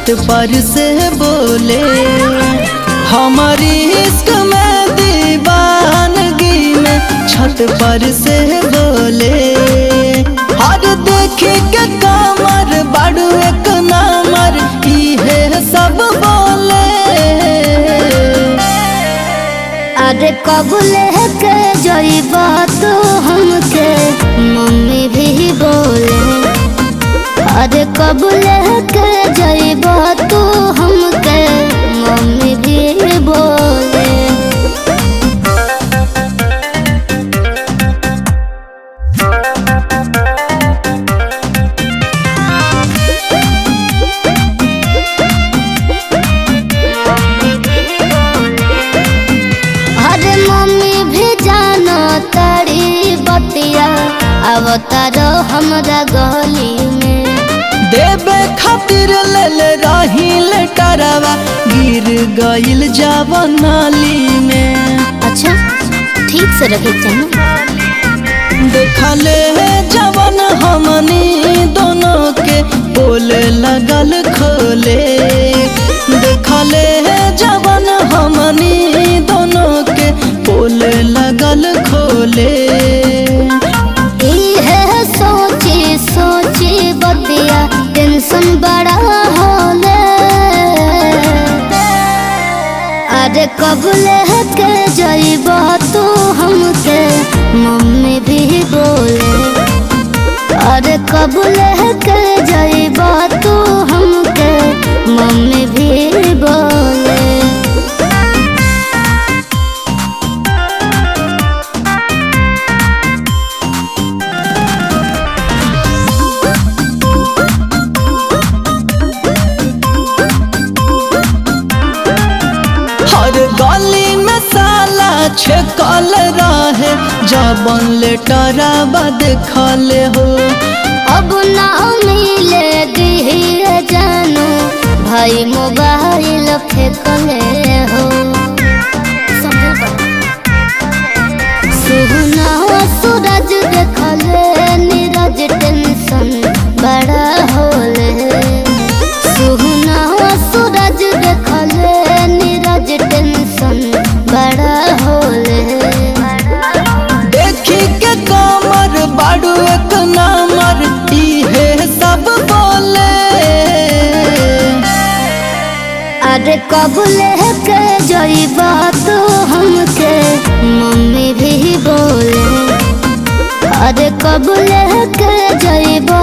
छत पर से बोले हमारी इश्क में दीवानगी में छत पर से बोले हर देखी के कमर बड़ू एक नामर इहे सब बोले। अरे कबूले के जइबा तो हमके मम्मी भी बोले। अरे कबूले के जइबा तो हमके मम्मी भी बोले। अरे मम्मी भी जानो तारी बतिया अवतारो हमरा गली में देवे खातिर ले रही लेटरवा गिर गइल जावा नाली में। अच्छा ठीक से रखे चना देखले जवन हमनी दोनों के बोले लगल खोले देखले जवन हमनी दोनों के बोले लगल खोले। सोची सोची बतिया टेंशन बड़ा होले। अरे कबूले के जइबा तो हमके मम्मी भी बोले। अरे कबूले के जइबा तो हमके मम्मी भी बोले। हर गली में साला छेकल रहे जबन लेटरवा देखले हो। अब ना मिले दिए जानो भाई मोबाइल फेंकले हो। सुना सूरज देखले नीरज टेंशन बड़ा होले। सुना सूरज देखले नीरज टेंशन बड़ा होले। देखी के कमर बाड़ू एक नामर इहे सब बोले। अरे कबूले के जइबा तो हमके मम्मी भी बोले। अरे कबूले के जइबा